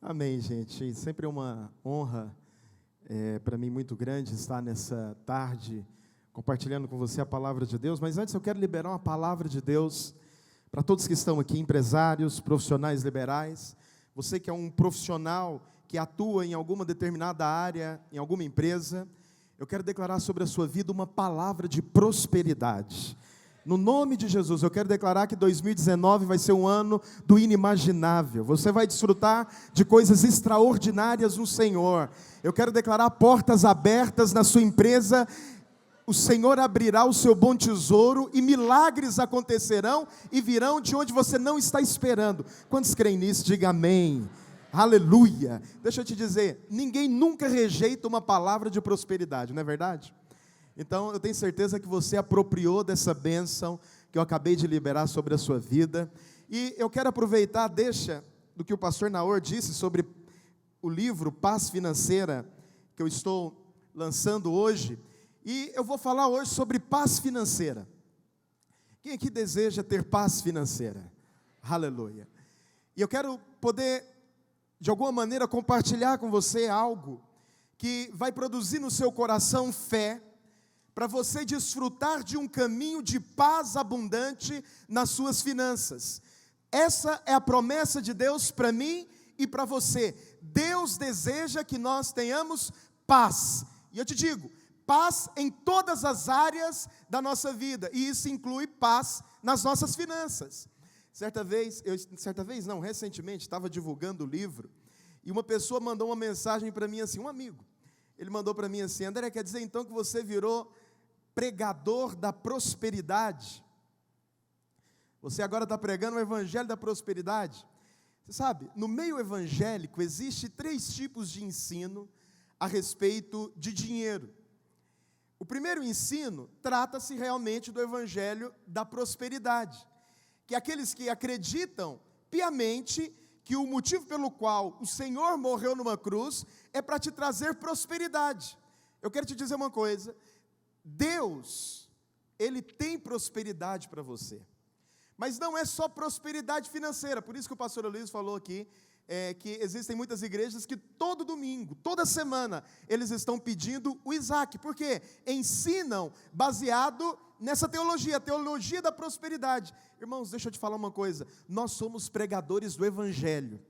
Amém, gente. Sempre é uma honra para mim muito grande estar nessa tarde compartilhando com você a palavra de Deus. Mas antes eu quero liberar uma palavra de Deus para todos que estão aqui, empresários, profissionais liberais. Você que é um profissional que atua em alguma determinada área, em alguma empresa, eu quero declarar sobre a sua vida uma palavra de prosperidade. No nome de Jesus, eu quero declarar que 2019 vai ser um ano do inimaginável. Você vai desfrutar de coisas extraordinárias no Senhor. Eu quero declarar portas abertas na sua empresa. O Senhor abrirá o seu bom tesouro e milagres acontecerão e virão de onde você não está esperando. Quantos creem nisso? Diga amém. Aleluia. Deixa eu te dizer, ninguém nunca rejeita uma palavra de prosperidade, não é verdade? Então, eu tenho certeza que você apropriou dessa bênção que eu acabei de liberar sobre a sua vida. E eu quero aproveitar, deixa do que o pastor Naor disse sobre o livro Paz Financeira, que eu estou lançando hoje. E eu vou falar hoje sobre paz financeira. Quem aqui deseja ter paz financeira? Aleluia. E eu quero poder, de alguma maneira, compartilhar com você algo que vai produzir no seu coração fé, para você desfrutar de um caminho de paz abundante nas suas finanças. Essa é a promessa de Deus para mim e para você. Deus deseja que nós tenhamos paz. E eu te digo, paz em todas as áreas da nossa vida. E isso inclui paz nas nossas finanças. Recentemente, estava divulgando o livro, e uma pessoa mandou uma mensagem para mim assim, um amigo. Ele mandou para mim assim: André, quer dizer então que você virou pregador da prosperidade? Você agora está pregando o evangelho da prosperidade? Você sabe, no meio evangélico existe 3 tipos de ensino a respeito de dinheiro. O primeiro ensino trata-se realmente do evangelho da prosperidade, que é aqueles que acreditam piamente que o motivo pelo qual o Senhor morreu numa cruz é para te trazer prosperidade. Eu quero te dizer uma coisa: Deus, Ele tem prosperidade para você, mas não é só prosperidade financeira. Por isso que o pastor Luiz falou aqui, que existem muitas igrejas que todo domingo, toda semana, eles estão pedindo o Isaac, porque ensinam baseado nessa teologia, a teologia da prosperidade. Irmãos, deixa eu te falar uma coisa, nós somos pregadores do evangelho,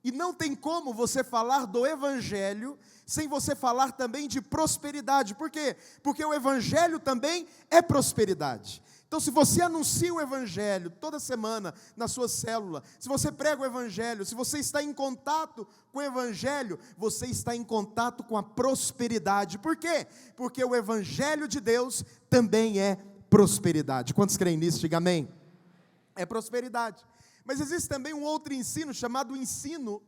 e não tem como você falar do evangelho sem você falar também de prosperidade. Por quê? Porque o evangelho também é prosperidade. Então, se você anuncia o evangelho toda semana na sua célula, se você prega o evangelho, se você está em contato com o evangelho, você está em contato com a prosperidade. Por quê? Porque o evangelho de Deus também é prosperidade. Quantos creem nisso? Diga amém. É prosperidade. Mas existe também um outro ensino, chamado ensino,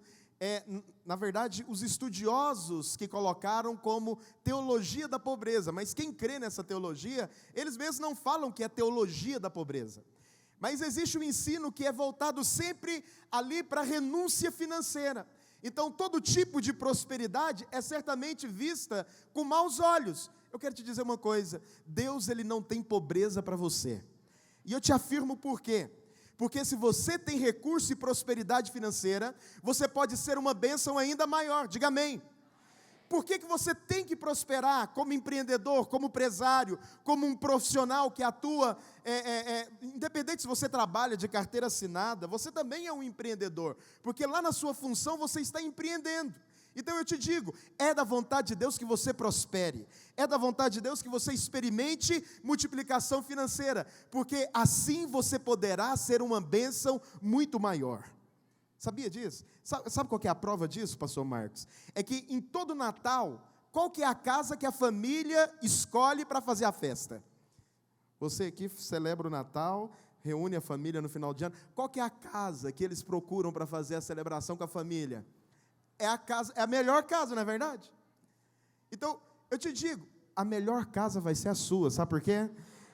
na verdade, os estudiosos que colocaram como teologia da pobreza. Mas quem crê nessa teologia, eles mesmos não falam que é teologia da pobreza. Mas existe um ensino que é voltado sempre ali para a renúncia financeira. Então, todo tipo de prosperidade é certamente vista com maus olhos. Eu quero te dizer uma coisa: Deus, Ele não tem pobreza para você. E eu te afirmo por quê? Porque se você tem recurso e prosperidade financeira, você pode ser uma bênção ainda maior. Diga amém. Por que você tem que prosperar como empreendedor, como empresário, como um profissional que atua, independente se você trabalha de carteira assinada, você também é um empreendedor, porque lá na sua função você está empreendendo. Então eu te digo, é da vontade de Deus que você prospere, é da vontade de Deus que você experimente multiplicação financeira, porque assim você poderá ser uma bênção muito maior. Sabia disso? Sabe qual que é a prova disso, pastor Marcos? É que em todo Natal, qual que é a casa que a família escolhe para fazer a festa? Você aqui celebra o Natal, reúne a família no final de ano, qual que é a casa que eles procuram para fazer a celebração com a família? É a melhor casa, não é verdade? Então, eu te digo, a melhor casa vai ser a sua, sabe por quê?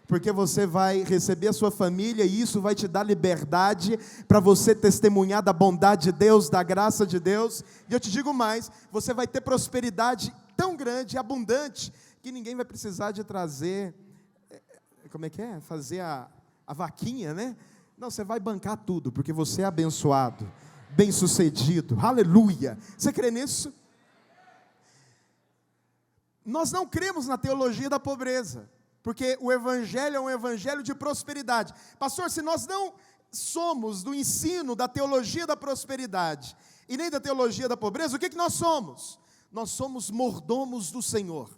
Porque você vai receber a sua família e isso vai te dar liberdade para você testemunhar da bondade de Deus, da graça de Deus. E eu te digo mais, você vai ter prosperidade tão grande, abundante, que ninguém vai precisar de trazer, fazer a vaquinha, né? Não, você vai bancar tudo, porque você é abençoado. bem-sucedido. Aleluia. Você crê nisso? Nós não cremos na teologia da pobreza, porque o evangelho é um evangelho de prosperidade. Pastor, se nós não somos do ensino da teologia da prosperidade e nem da teologia da pobreza, o que nós somos? Nós somos mordomos do Senhor.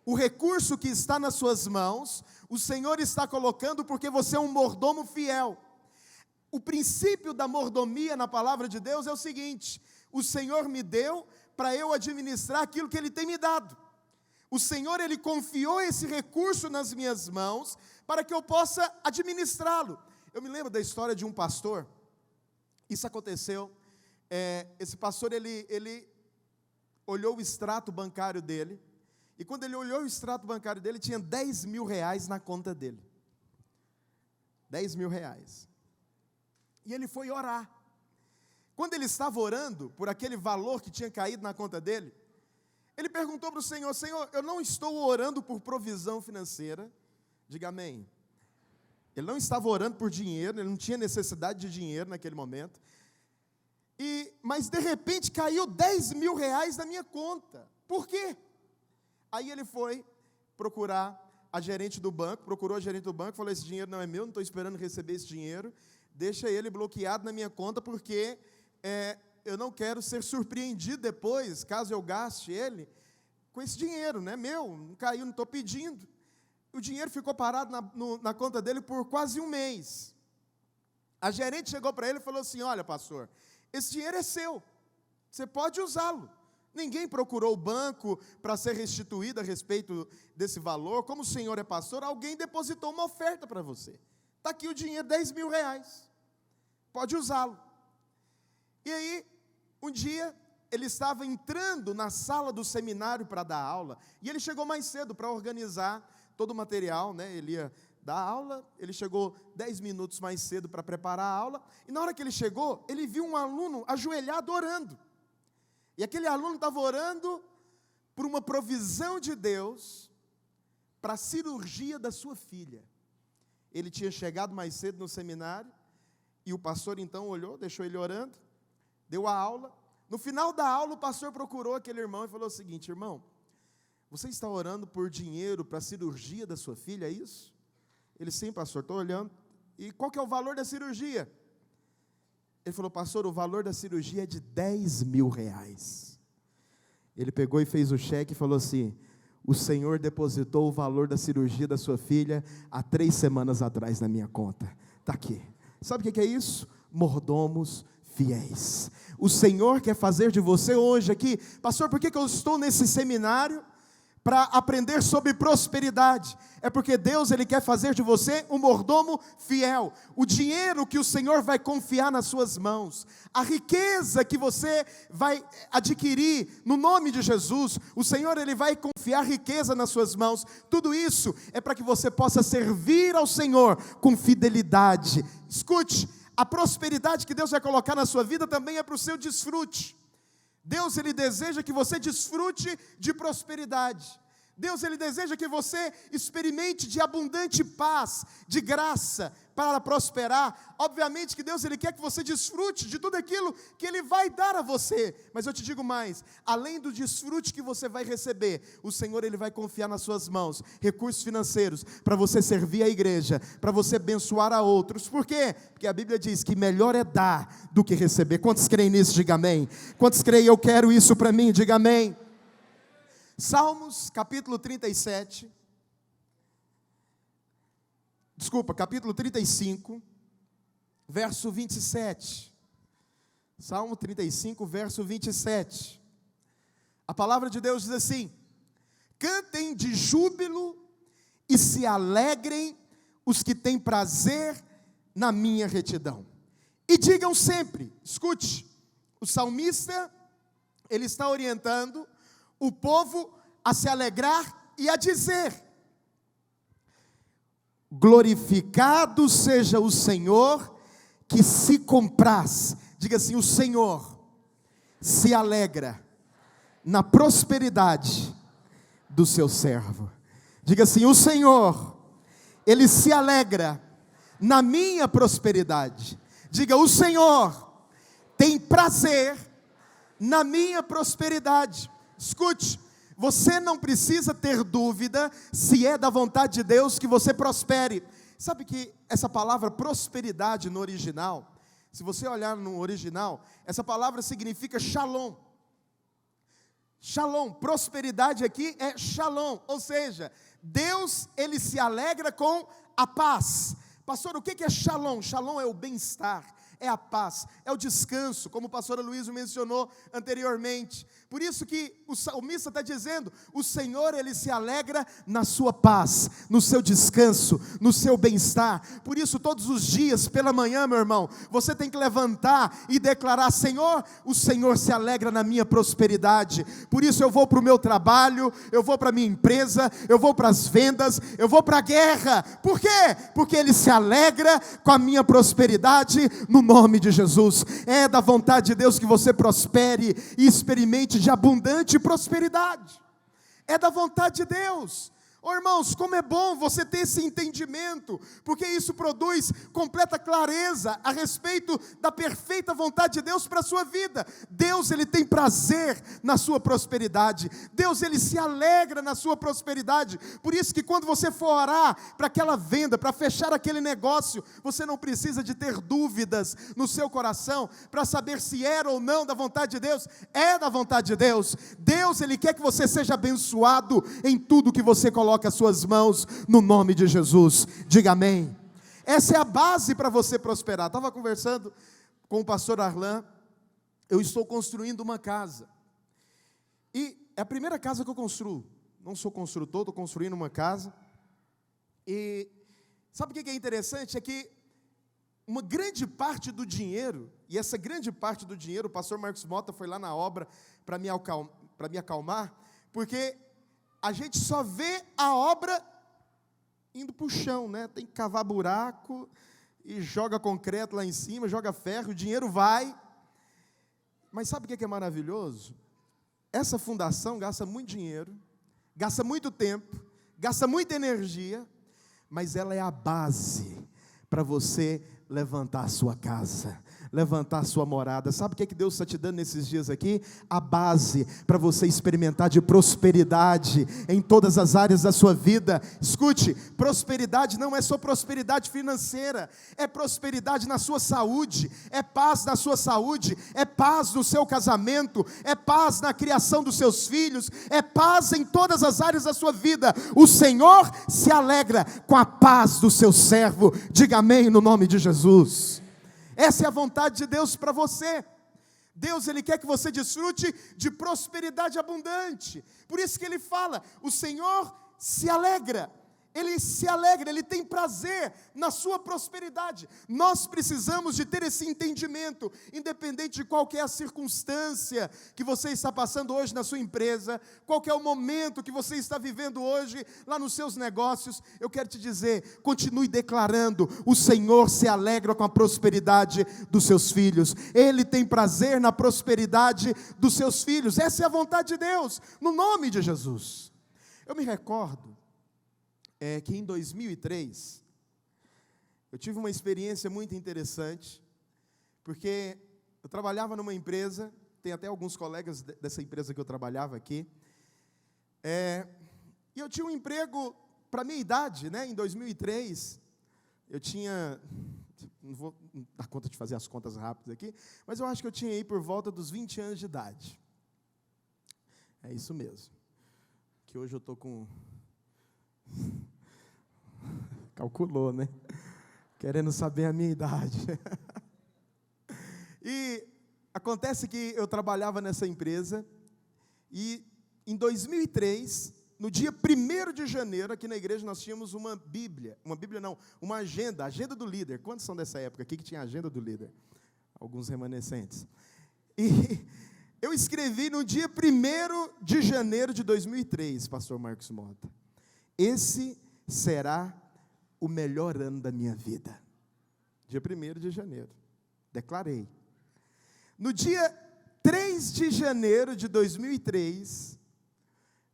O recurso que está nas suas mãos, o Senhor está colocando porque você é um mordomo fiel. O princípio da mordomia na palavra de Deus é o seguinte: o Senhor me deu para eu administrar aquilo que Ele tem me dado. O Senhor, Ele confiou esse recurso nas minhas mãos para que eu possa administrá-lo. Eu me lembro da história de um pastor. Isso aconteceu. Esse pastor, ele olhou o extrato bancário dele. E quando ele olhou o extrato bancário dele, tinha 10 mil reais na conta dele. 10 mil reais. E ele foi orar. Quando ele estava orando por aquele valor que tinha caído na conta dele, ele perguntou para o Senhor: Senhor, eu não estou orando por provisão financeira. Diga amém. Ele não estava orando por dinheiro, ele não tinha necessidade de dinheiro naquele momento. Mas de repente caiu 10 mil reais na minha conta. Por quê? Aí ele foi procurar a gerente do banco, procurou a gerente do banco, falou: esse dinheiro não é meu, não estou esperando receber esse dinheiro, deixa ele bloqueado na minha conta, porque eu não quero ser surpreendido depois, caso eu gaste ele, com esse dinheiro, não é meu, não caiu, não estou pedindo. O dinheiro ficou parado na conta dele por quase um mês. A gerente chegou para ele e falou assim: olha, pastor, esse dinheiro é seu, você pode usá-lo. Ninguém procurou o banco para ser restituído a respeito desse valor. Como o senhor é pastor, alguém depositou uma oferta para você. Está aqui o dinheiro, 10 mil reais. Pode usá-lo. E aí, um dia, ele estava entrando na sala do seminário para dar aula, e ele chegou mais cedo para organizar todo o material, né? Ele ia dar aula, ele chegou 10 minutos mais cedo para preparar a aula, e na hora que ele chegou, ele viu um aluno ajoelhado orando. E aquele aluno estava orando por uma provisão de Deus para a cirurgia da sua filha. Ele tinha chegado mais cedo no seminário, e o pastor então olhou, deixou ele orando, deu a aula. No final da aula, o pastor procurou aquele irmão e falou o seguinte: irmão, você está orando por dinheiro para a cirurgia da sua filha, é isso? Ele: sim, pastor, estou olhando. E qual que é o valor da cirurgia? Ele falou: pastor, o valor da cirurgia é de 10 mil reais. Ele pegou e fez o cheque e falou assim: o Senhor depositou o valor da cirurgia da sua filha há 3 semanas atrás na minha conta. Está aqui. Sabe o que é isso? Mordomos fiéis. O Senhor quer fazer de você hoje aqui: pastor, por que eu estou nesse seminário? Para aprender sobre prosperidade. É porque Deus, Ele quer fazer de você um mordomo fiel. O dinheiro que o Senhor vai confiar nas suas mãos, a riqueza que você vai adquirir no nome de Jesus, o Senhor, Ele vai confiar riqueza nas suas mãos. Tudo isso é para que você possa servir ao Senhor com fidelidade. Escute, a prosperidade que Deus vai colocar na sua vida também é para o seu desfrute. Deus, Ele deseja que você desfrute de prosperidade. Deus, Ele deseja que você experimente de abundante paz, de graça, para prosperar. Obviamente que Deus, Ele quer que você desfrute de tudo aquilo que Ele vai dar a você. Mas eu te digo mais, além do desfrute que você vai receber, o Senhor, Ele vai confiar nas suas mãos recursos financeiros, para você servir a igreja, para você abençoar a outros. Por quê? Porque a Bíblia diz que melhor é dar do que receber. Quantos creem nisso? Diga amém. Quantos creem, eu quero isso para mim? Diga amém. Salmos, capítulo 37, capítulo 35, verso 27. Salmo 35, verso 27. A palavra de Deus diz assim: cantem de júbilo e se alegrem os que têm prazer na minha retidão. E digam sempre, escute, o salmista, ele está orientando o povo a se alegrar e a dizer: glorificado seja o Senhor que se compraz. Diga assim: o Senhor se alegra na prosperidade do seu servo. Diga assim: o Senhor, Ele se alegra na minha prosperidade. Diga: o Senhor tem prazer na minha prosperidade. Escute, você não precisa ter dúvida se é da vontade de Deus que você prospere. Sabe que essa palavra prosperidade no original, se você olhar no original, essa palavra significa shalom. Shalom, prosperidade aqui é shalom, ou seja, Deus, Ele se alegra com a paz. Pastor, o que é shalom? Shalom é o bem-estar, é a paz, é o descanso, como o pastor Aloysio mencionou anteriormente. Por isso que o salmista está dizendo, o Senhor, Ele se alegra na sua paz, no seu descanso, no seu bem-estar. Por isso, todos os dias, pela manhã, meu irmão, você tem que levantar e declarar, Senhor, o Senhor se alegra na minha prosperidade. Por isso eu vou para o meu trabalho, eu vou para a minha empresa, eu vou para as vendas, eu vou para a guerra. Por quê? Porque Ele se alegra com a minha prosperidade, no nome de Jesus. É da vontade de Deus que você prospere e experimente de abundante prosperidade. É da vontade de Deus. Oh, irmãos, como é bom você ter esse entendimento, porque isso produz completa clareza a respeito da perfeita vontade de Deus para a sua vida. Deus, Ele tem prazer na sua prosperidade. Deus, Ele se alegra na sua prosperidade. Por isso que quando você for orar para aquela venda, para fechar aquele negócio, você não precisa de ter dúvidas no seu coração para saber se era ou não da vontade de Deus. É da vontade de Deus. Deus, Ele quer que você seja abençoado em tudo que você coloca as suas mãos, no nome de Jesus. Diga amém. Essa é a base para você prosperar. Estava conversando com o pastor Arlan. Eu estou construindo uma casa, e é a primeira casa que eu construo. Não sou construtor, estou construindo uma casa. E sabe o que é interessante? É que uma grande parte do dinheiro, e essa grande parte do dinheiro, o pastor Marcos Mota foi lá na obra para me acalmar, porque a gente só vê a obra indo para o chão, né? Tem que cavar buraco e joga concreto lá em cima, joga ferro, o dinheiro vai. Mas sabe o que é maravilhoso? Essa fundação gasta muito dinheiro, gasta muito tempo, gasta muita energia, mas ela é a base para você levantar a sua casa, levantar a sua morada. Sabe o que Deus está te dando nesses dias aqui? A base para você experimentar de prosperidade em todas as áreas da sua vida. Escute, prosperidade não é só prosperidade financeira, é prosperidade na sua saúde, é paz na sua saúde, é paz no seu casamento, é paz na criação dos seus filhos, é paz em todas as áreas da sua vida. O Senhor se alegra com a paz do seu servo. Diga amém no nome de Jesus. Essa é a vontade de Deus para você. Deus, Ele quer que você desfrute de prosperidade abundante. Por isso que Ele fala, o Senhor se alegra. Ele se alegra, Ele tem prazer na sua prosperidade. Nós precisamos de ter esse entendimento, independente de qual que é a circunstância que você está passando hoje na sua empresa, qual que é o momento que você está vivendo hoje lá nos seus negócios. Eu quero te dizer, continue declarando, o Senhor se alegra com a prosperidade dos seus filhos. Ele tem prazer na prosperidade dos seus filhos. Essa é a vontade de Deus, no nome de Jesus. Eu me recordo que em 2003, eu tive uma experiência muito interessante, porque eu trabalhava numa empresa, tem até alguns colegas dessa empresa que eu trabalhava aqui, e eu tinha um emprego para a minha idade, né? Em 2003, eu tinha, não vou dar conta de fazer as contas rápidas aqui, mas eu acho que eu tinha aí por volta dos 20 anos de idade. É isso mesmo, que hoje eu estou com... Calculou, né? Querendo saber a minha idade. E acontece que eu trabalhava nessa empresa, e em 2003, no dia 1º de janeiro, aqui na igreja nós tínhamos uma agenda do líder. Quantos são dessa época aqui que tinha a agenda do líder? Alguns remanescentes. E eu escrevi no dia 1º de janeiro de 2003, pastor Marcos Mota, esse será o melhor ano da minha vida. Dia 1º de janeiro, declarei. No dia 3 de janeiro de 2003,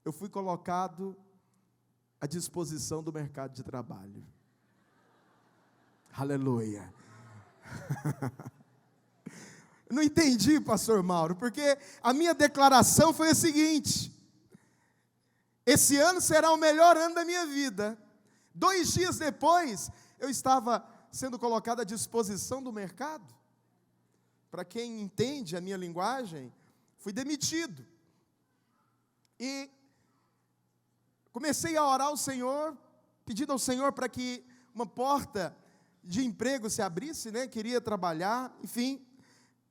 eu fui colocado à disposição do mercado de trabalho. Aleluia. Não entendi, pastor Mauro, porque a minha declaração foi a seguinte: esse ano será o melhor ano da minha vida. 2 dias depois, eu estava sendo colocado à disposição do mercado. Para quem entende a minha linguagem, fui demitido. E comecei a orar ao Senhor, pedindo ao Senhor para que uma porta de emprego se abrisse, né? Queria trabalhar, enfim.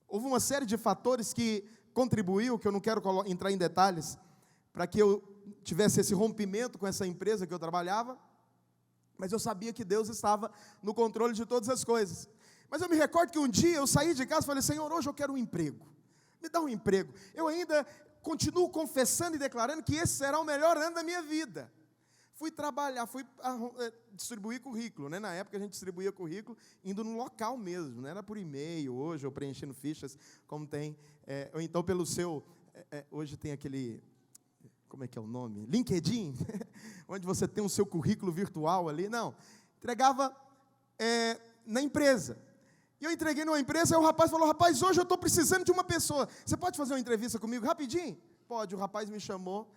Houve uma série de fatores que contribuiu, que eu não quero entrar em detalhes, para que eu tivesse esse rompimento com essa empresa que eu trabalhava, mas eu sabia que Deus estava no controle de todas as coisas. Mas eu me recordo que um dia eu saí de casa e falei: Senhor, hoje eu quero um emprego, me dá um emprego. Eu ainda continuo confessando e declarando que esse será o melhor ano da minha vida. Fui trabalhar, distribuir currículo, né? Na época a gente distribuía currículo indo no local mesmo, não era por e-mail, hoje, ou preenchendo fichas, como tem, ou então pelo seu, hoje tem aquele, como é que é o nome? LinkedIn, onde você tem o seu currículo virtual ali. Não, entregava na empresa. E eu entreguei numa empresa, e o rapaz falou: rapaz, hoje eu estou precisando de uma pessoa, você pode fazer uma entrevista comigo rapidinho? Pode. O rapaz me chamou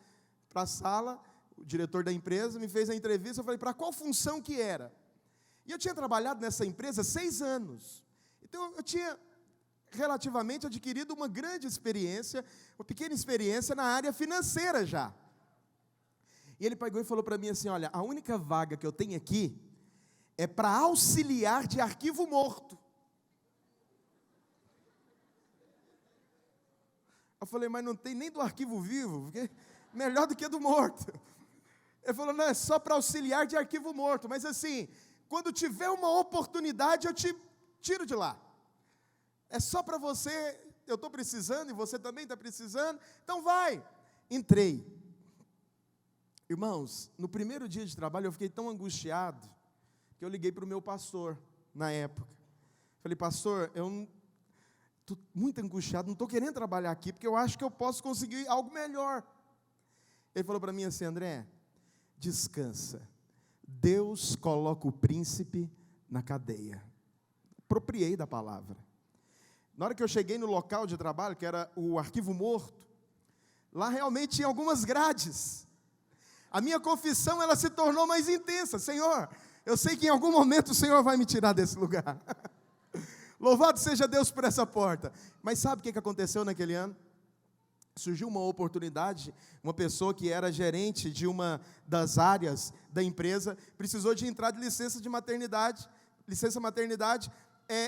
para a sala, o diretor da empresa me fez a entrevista. Eu falei: para qual função que era? E eu tinha trabalhado nessa empresa 6 anos, então eu tinha relativamente adquirido uma grande experiência, uma pequena experiência na área financeira já. E ele pegou e falou para mim assim: olha, a única vaga que eu tenho aqui é para auxiliar de arquivo morto. Eu falei: mas não tem nem do arquivo vivo, porque melhor do que do morto. Ele falou: não, é só para auxiliar de arquivo morto, mas assim, quando tiver uma oportunidade eu te tiro de lá. É só para você, eu estou precisando e você também está precisando, então vai. Entrei. Irmãos, no primeiro dia de trabalho eu fiquei tão angustiado, que eu liguei para o meu pastor, na época. Falei: pastor, eu estou muito angustiado, não estou querendo trabalhar aqui, porque eu acho que eu posso conseguir algo melhor. Ele falou para mim assim: André, descansa, Deus coloca o príncipe na cadeia. Apropriei da palavra. Na hora que eu cheguei no local de trabalho, que era o arquivo morto, lá realmente tinha algumas grades. A minha confissão, ela se tornou mais intensa. Senhor, eu sei que em algum momento o Senhor vai me tirar desse lugar. Louvado seja Deus por essa porta. Mas sabe o que aconteceu naquele ano? Surgiu uma oportunidade, uma pessoa que era gerente de uma das áreas da empresa, precisou de entrar de licença maternidade,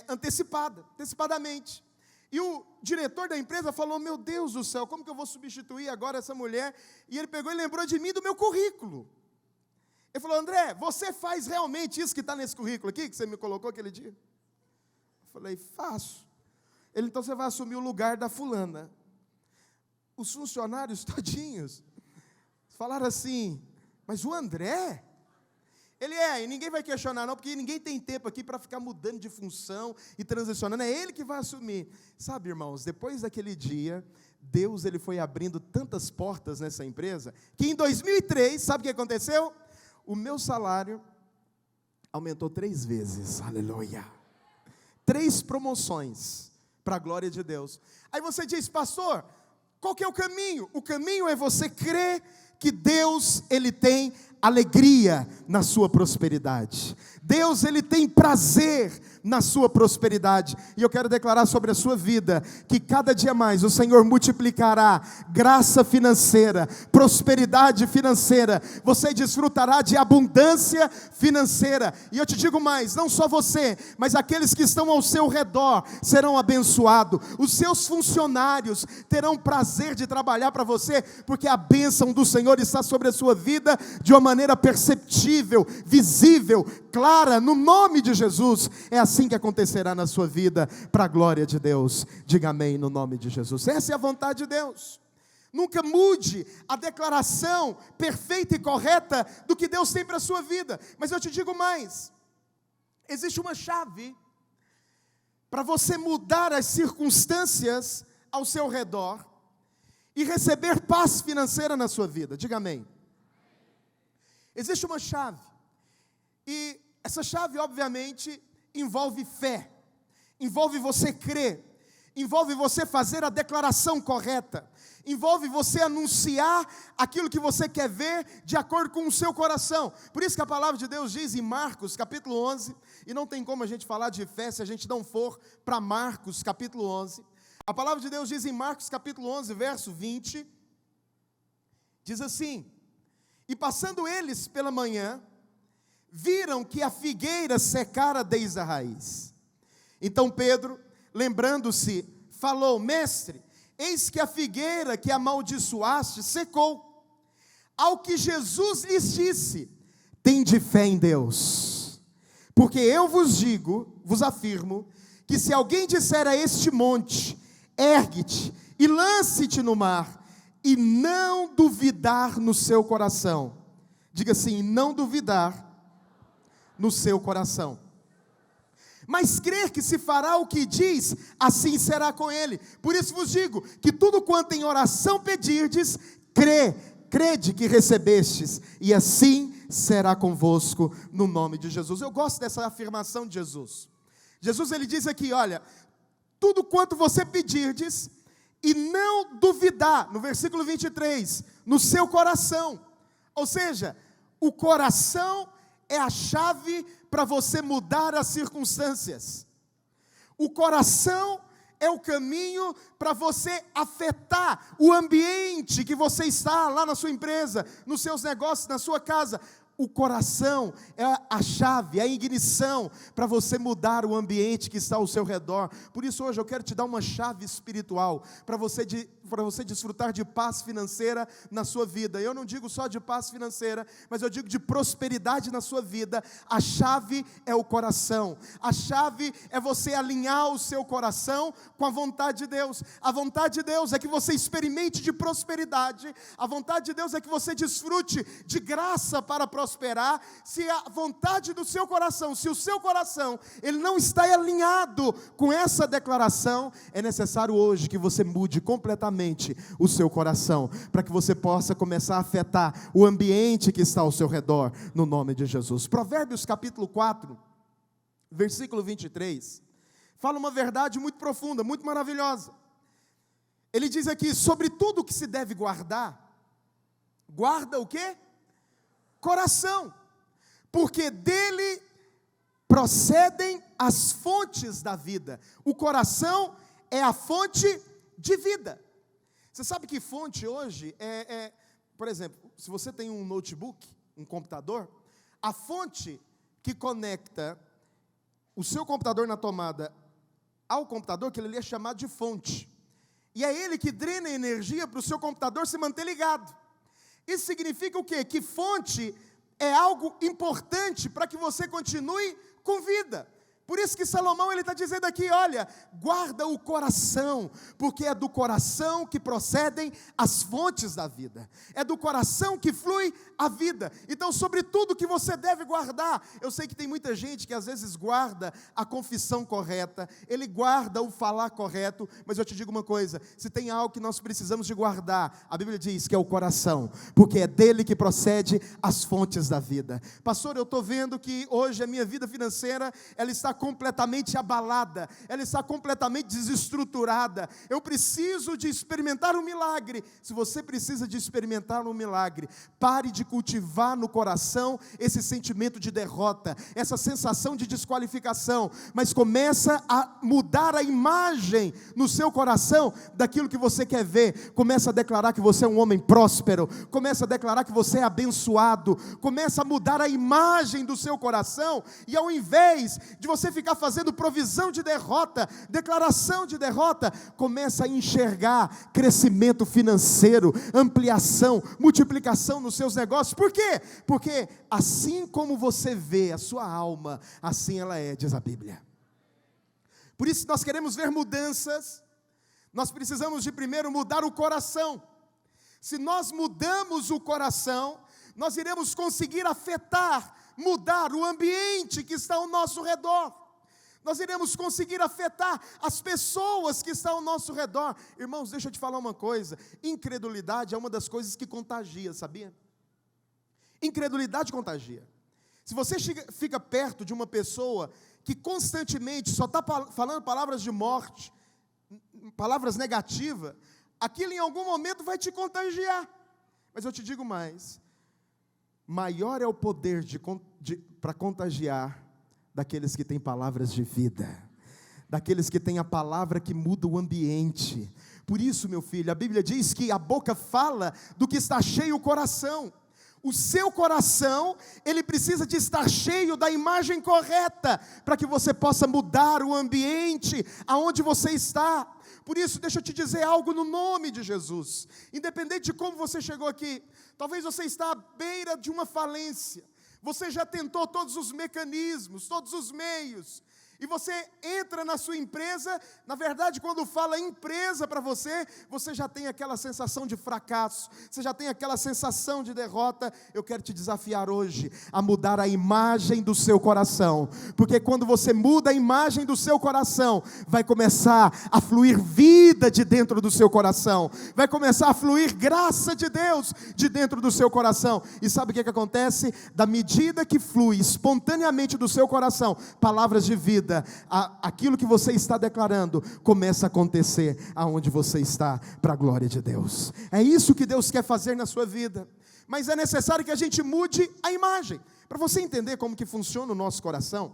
antecipadamente. E o diretor da empresa falou: meu Deus do céu, como que eu vou substituir agora essa mulher? E ele pegou e lembrou de mim, do meu currículo. Ele falou: André, você faz realmente isso que está nesse currículo aqui, que você me colocou aquele dia? Eu falei: faço. Ele: então você vai assumir o lugar da fulana. Os funcionários todinhos falaram assim: mas o André? Ele e ninguém vai questionar não, porque ninguém tem tempo aqui para ficar mudando de função e transicionando, é ele que vai assumir. Sabe, irmãos, depois daquele dia, Deus ele foi abrindo tantas portas nessa empresa, que em 2003, sabe o que aconteceu? O meu salário aumentou 3 vezes, aleluia, 3 promoções, para a glória de Deus. Aí você diz: pastor, qual que é o caminho? O caminho é você crer que Deus, Ele tem alegria na sua prosperidade. Deus, Ele tem prazer na sua prosperidade. E eu quero declarar sobre a sua vida, que cada dia mais o Senhor multiplicará graça financeira, prosperidade financeira. Você desfrutará de abundância financeira. E eu te digo mais, não só você, mas aqueles que estão ao seu redor serão abençoados. Os seus funcionários terão prazer de trabalhar para você, porque a bênção do Senhor está sobre a sua vida de uma maneira perceptível, visível, clara, no nome de Jesus. É assim que acontecerá na sua vida, para a glória de Deus. Diga amém no nome de Jesus. Essa é a vontade de Deus. Nunca mude a declaração perfeita e correta do que Deus tem para a sua vida. Mas eu te digo mais, existe uma chave para você mudar as circunstâncias ao seu redor e receber paz financeira na sua vida. Diga amém. Existe uma chave, e essa chave obviamente envolve fé, envolve você crer, envolve você fazer a declaração correta, envolve você anunciar aquilo que você quer ver de acordo com o seu coração. Por isso que a palavra de Deus diz em Marcos capítulo 11, e não tem como a gente falar de fé se a gente não for para Marcos capítulo 11. A palavra de Deus diz em Marcos capítulo 11, verso 20, diz assim: e passando eles pela manhã, viram que a figueira secara desde a raiz. Então Pedro, lembrando-se, falou: mestre, eis que a figueira que amaldiçoaste secou. Ao que Jesus lhes disse: tende fé em Deus, porque eu vos digo, vos afirmo, que se alguém disser a este monte: ergue-te e lance-te no mar, e não duvidar no seu coração, diga assim, não duvidar no seu coração, mas crer que se fará o que diz, assim será com ele. Por isso vos digo, que tudo quanto em oração pedirdes, crede que recebestes, e assim será convosco, no nome de Jesus. Eu gosto dessa afirmação de Jesus. Jesus, ele diz aqui, olha, tudo quanto você pedirdes, e não duvidar, no versículo 23, no seu coração. Ou seja, o coração é a chave para você mudar as circunstâncias. O coração é o caminho para você afetar o ambiente que você está lá na sua empresa, nos seus negócios, na sua casa. O coração é a chave, a ignição para você mudar o ambiente que está ao seu redor. Por isso hoje eu quero te dar uma chave espiritual para você desfrutar de paz financeira na sua vida. Eu não digo só de paz financeira, mas eu digo de prosperidade na sua vida. A chave é o coração. A chave é você alinhar o seu coração com a vontade de Deus. A vontade de Deus é que você experimente de prosperidade. A vontade de Deus é que você desfrute de graça para prosperar. Se a vontade do seu coração, se o seu coração, ele não está alinhado com essa declaração, é necessário hoje que você mude completamente o seu coração, para que você possa começar a afetar o ambiente que está ao seu redor, no nome de Jesus. Provérbios capítulo 4, versículo 23, fala uma verdade muito profunda, muito maravilhosa. Ele diz aqui, sobre tudo que se deve guardar, guarda o quê? Coração, porque dele procedem as fontes da vida. O coração é a fonte de vida. Você sabe que fonte hoje por exemplo, se você tem um notebook, um computador, a fonte que conecta o seu computador na tomada ao computador, que ele é chamado de fonte, e é ele que drena a energia para o seu computador se manter ligado. Isso significa o quê? Que fonte é algo importante para que você continue com vida. Por isso que Salomão, ele está dizendo aqui, olha, guarda o coração, porque é do coração que procedem as fontes da vida, é do coração que flui a vida. Então, sobre tudo que você deve guardar, eu sei que tem muita gente que às vezes guarda a confissão correta, ele guarda o falar correto, mas eu te digo uma coisa, se tem algo que nós precisamos de guardar, a Bíblia diz que é o coração, porque é dele que procede as fontes da vida. Pastor, eu estou vendo que hoje a minha vida financeira, ela está completamente abalada, ela está completamente desestruturada, eu preciso de experimentar um milagre. Se você precisa de experimentar um milagre, pare de cultivar no coração esse sentimento de derrota, essa sensação de desqualificação, mas começa a mudar a imagem no seu coração daquilo que você quer ver. Começa a declarar que você é um homem próspero, começa a declarar que você é abençoado, começa a mudar a imagem do seu coração, e ao invés de você ficar fazendo provisão de derrota, declaração de derrota, começa a enxergar crescimento financeiro, ampliação, multiplicação nos seus negócios. Por quê? Porque assim como você vê a sua alma, assim ela é, diz a Bíblia. Por isso nós queremos ver mudanças, nós precisamos de primeiro mudar o coração. Se nós mudamos o coração, nós iremos conseguir afetar, mudar o ambiente que está ao nosso redor. Nós iremos conseguir afetar as pessoas que estão ao nosso redor. Irmãos, deixa eu te falar uma coisa, incredulidade é uma das coisas que contagia, sabia? Incredulidade contagia. Se você fica perto de uma pessoa que constantemente só está falando palavras de morte, palavras negativas, aquilo em algum momento vai te contagiar. Mas eu te digo mais, maior é o poder para contagiar daqueles que têm palavras de vida, daqueles que têm a palavra que muda o ambiente. Por isso, meu filho, a Bíblia diz que a boca fala do que está cheio o coração. O seu coração, ele precisa de estar cheio da imagem correta, para que você possa mudar o ambiente aonde você está. Por isso, deixa eu te dizer algo no nome de Jesus. Independente de como você chegou aqui, talvez você está à beira de uma falência. Você já tentou todos os mecanismos, todos os meios, e você entra na sua empresa. Na verdade, quando fala empresa para você, você já tem aquela sensação de fracasso, você já tem aquela sensação de derrota. Eu quero te desafiar hoje a mudar a imagem do seu coração, porque quando você muda a imagem do seu coração, vai começar a fluir vida de dentro do seu coração, vai começar a fluir graça de Deus de dentro do seu coração. E sabe o que acontece? Da medida que flui espontaneamente do seu coração palavras de vida, aquilo que você está declarando começa a acontecer aonde você está, para a glória de Deus. É isso que Deus quer fazer na sua vida, mas é necessário que a gente mude a imagem. Para você entender como que funciona o nosso coração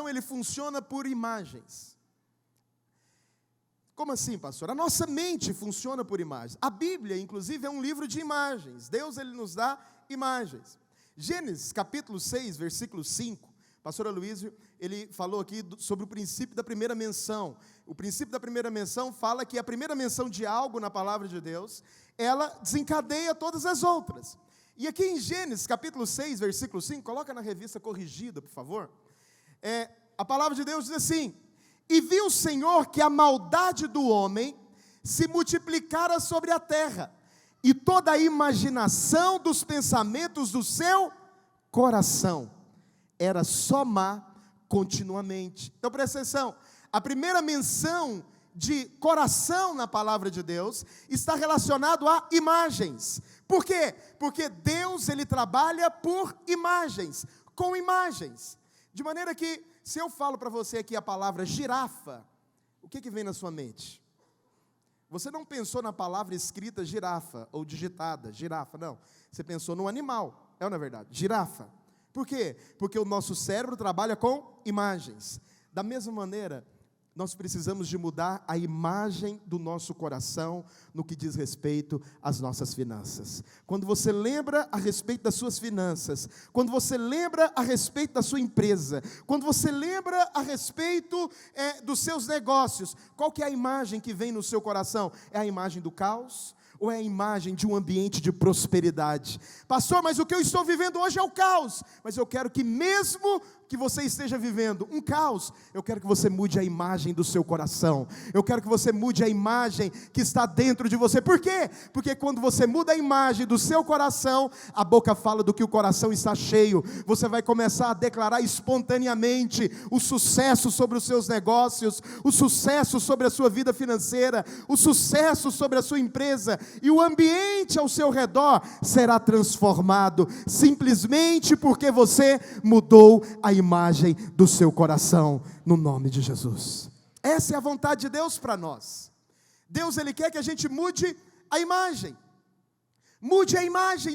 ele funciona por imagens. Como assim, pastor? A nossa mente funciona por imagens. A Bíblia, inclusive, é um livro de imagens. Deus, ele nos dá imagens. Gênesis capítulo 6, versículo 5, pastor Aloysio, ele falou aqui sobre o princípio da primeira menção. O princípio da primeira menção fala que a primeira menção de algo na palavra de Deus, ela desencadeia todas as outras. E aqui em Gênesis capítulo 6, versículo 5, coloca na revista corrigida, por favor. A palavra de Deus diz assim: e viu o Senhor que a maldade do homem se multiplicara sobre a terra, e toda a imaginação dos pensamentos do seu coração era só má continuamente. Então presta atenção, a primeira menção de coração na palavra de Deus está relacionado a imagens. Por quê? Porque Deus, ele trabalha por imagens, com imagens. De maneira que, se eu falo para você aqui a palavra girafa, o que vem na sua mente? Você não pensou na palavra escrita girafa, ou digitada, girafa, não. Você pensou no animal, é ou não é verdade? Girafa. Por quê? Porque o nosso cérebro trabalha com imagens. Da mesma maneira, nós precisamos de mudar a imagem do nosso coração no que diz respeito às nossas finanças. Quando você lembra a respeito das suas finanças, quando você lembra a respeito da sua empresa, quando você lembra a respeito dos seus negócios, qual que é a imagem que vem no seu coração? É a imagem do caos? Ou é a imagem de um ambiente de prosperidade? Pastor, mas o que eu estou vivendo hoje é o caos. Mas eu quero que mesmo que você esteja vivendo um caos, eu quero que você mude a imagem do seu coração. Eu quero que você mude a imagem que está dentro de você. Por quê? Porque quando você muda a imagem do seu coração, a boca fala do que o coração está cheio. Você vai começar a declarar espontaneamente o sucesso sobre os seus negócios, o sucesso sobre a sua vida financeira, o sucesso sobre a sua empresa, e o ambiente ao seu redor será transformado, simplesmente porque você mudou a imagem do seu coração, no nome de Jesus. Essa é a vontade de Deus para nós. Deus, ele quer que a gente mude a imagem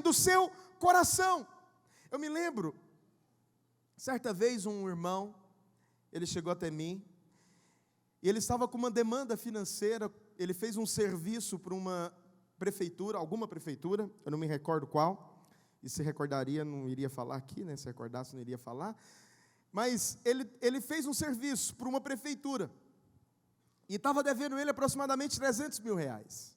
do seu coração. Eu me lembro, certa vez um irmão, ele chegou até mim, e ele estava com uma demanda financeira. Ele fez um serviço para uma prefeitura, alguma prefeitura, eu não me recordo qual, e se recordaria, não iria falar aqui, né? Se recordasse, não iria falar. Mas ele fez um serviço para uma prefeitura, e estava devendo ele aproximadamente 300 mil reais.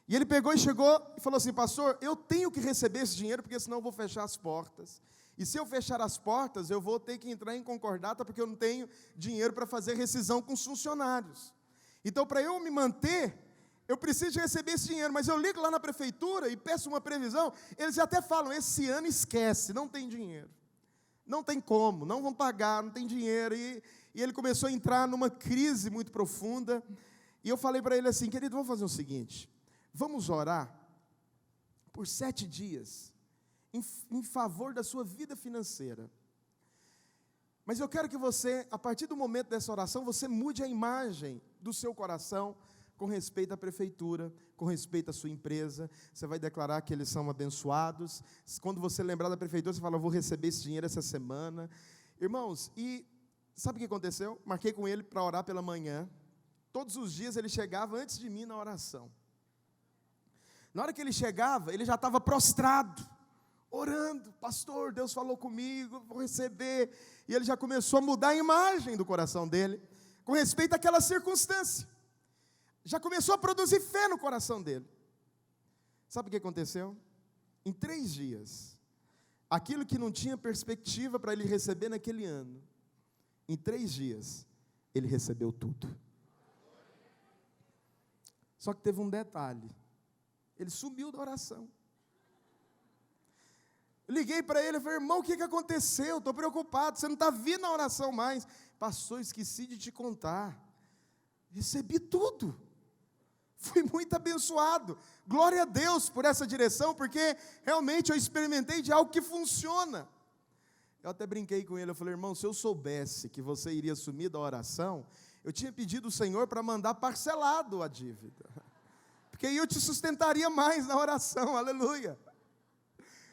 E ele pegou e chegou e falou assim: pastor, eu tenho que receber esse dinheiro, porque senão eu vou fechar as portas. E se eu fechar as portas, eu vou ter que entrar em concordata, porque eu não tenho dinheiro para fazer rescisão com os funcionários. Então, para eu me manter, eu preciso receber esse dinheiro. Mas eu ligo lá na prefeitura e peço uma previsão. Eles até falam: esse ano esquece, não tem dinheiro. Não tem como, não vão pagar, não tem dinheiro. E ele começou a entrar numa crise muito profunda. E eu falei para ele assim: querido, vamos fazer o seguinte, vamos orar por 7 dias, em favor da sua vida financeira. Mas eu quero que você, a partir do momento dessa oração, você mude a imagem do seu coração com respeito à prefeitura, com respeito à sua empresa. Você vai declarar que eles são abençoados. Quando você lembrar da prefeitura, você fala, eu vou receber esse dinheiro essa semana. Irmãos, e sabe o que aconteceu? Marquei com ele para orar pela manhã. Todos os dias ele chegava antes de mim na oração. Na hora que ele chegava, ele já estava prostrado, orando. Pastor, Deus falou comigo, vou receber. E ele já começou a mudar a imagem do coração dele com respeito àquela circunstância. Já começou a produzir fé no coração dele. Sabe o que aconteceu? Em 3 dias, aquilo que não tinha perspectiva para ele receber naquele ano, em 3 dias, ele recebeu tudo. Só que teve um detalhe. Ele sumiu da oração. Eu liguei para ele e falei, irmão, o que aconteceu? Estou preocupado, você não está vindo na oração mais. Pastor, esqueci de te contar. Recebi tudo. Fui muito abençoado. Glória a Deus por essa direção, porque realmente eu experimentei de algo que funciona. Eu até brinquei com ele, eu falei, irmão, se eu soubesse que você iria sumir da oração, eu tinha pedido ao Senhor para mandar parcelado a dívida. Porque aí eu te sustentaria mais na oração, aleluia.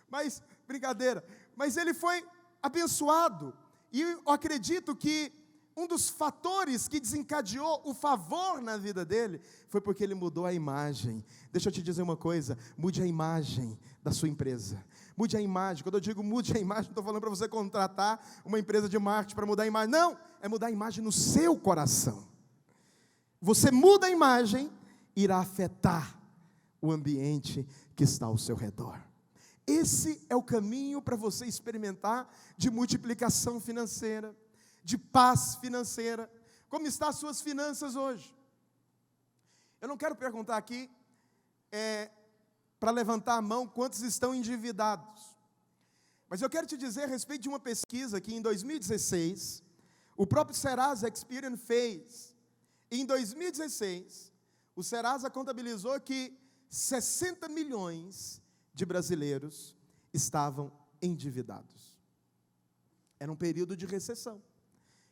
Mas, brincadeira, mas ele foi abençoado. E eu acredito que um dos fatores que desencadeou o favor na vida dele foi porque ele mudou a imagem. Deixa eu te dizer uma coisa, mude a imagem da sua empresa. Mude a imagem. Quando eu digo mude a imagem, não estou falando para você contratar uma empresa de marketing para mudar a imagem. Não, é mudar a imagem no seu coração. Você muda a imagem, irá afetar o ambiente que está ao seu redor. Esse é o caminho para você experimentar de multiplicação financeira, de paz financeira. Como estão as suas finanças hoje? Eu não quero perguntar aqui, para levantar a mão, quantos estão endividados. Mas eu quero te dizer a respeito de uma pesquisa que em 2016, o próprio Serasa Experian fez. Em 2016, o Serasa contabilizou que 60 milhões de brasileiros estavam endividados. Era um período de recessão.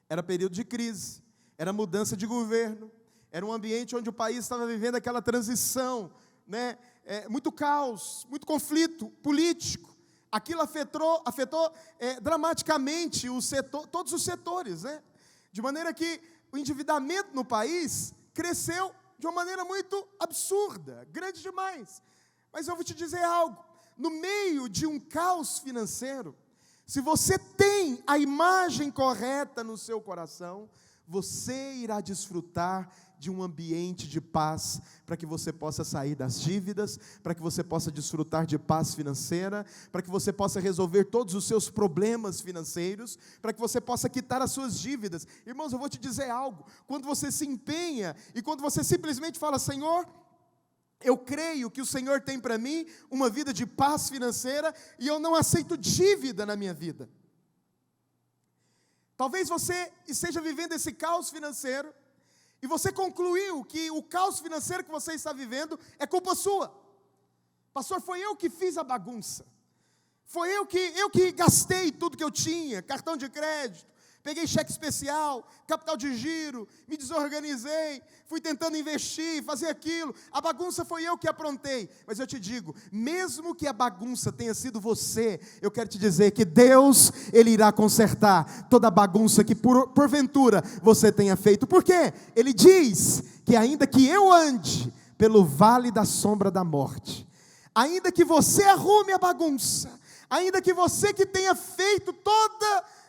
Era período de crise, era mudança de governo, era um ambiente onde o país estava vivendo aquela transição, muito caos, muito conflito político. Aquilo afetou dramaticamente todos os setores, de maneira que o endividamento no país cresceu de uma maneira muito absurda, grande demais. Mas eu vou te dizer algo, no meio de um caos financeiro, se você tem a imagem correta no seu coração, você irá desfrutar de um ambiente de paz, para que você possa sair das dívidas, para que você possa desfrutar de paz financeira, para que você possa resolver todos os seus problemas financeiros, para que você possa quitar as suas dívidas. Irmãos, eu vou te dizer algo, quando você se empenha, e quando você simplesmente fala, Senhor, eu creio que o Senhor tem para mim uma vida de paz financeira e eu não aceito dívida na minha vida. Talvez você esteja vivendo esse caos financeiro e você concluiu que o caos financeiro que você está vivendo é culpa sua. Pastor, foi eu que fiz a bagunça. Foi eu que gastei tudo que eu tinha, cartão de crédito. Peguei cheque especial, capital de giro, me desorganizei, fui tentando investir, fazer aquilo. A bagunça foi eu que aprontei. Mas eu te digo, mesmo que a bagunça tenha sido você, eu quero te dizer que Deus, Ele irá consertar toda a bagunça que porventura você tenha feito. Por quê? Ele diz que ainda que eu ande pelo vale da sombra da morte, ainda que você arrume a bagunça, ainda que você que tenha feito toda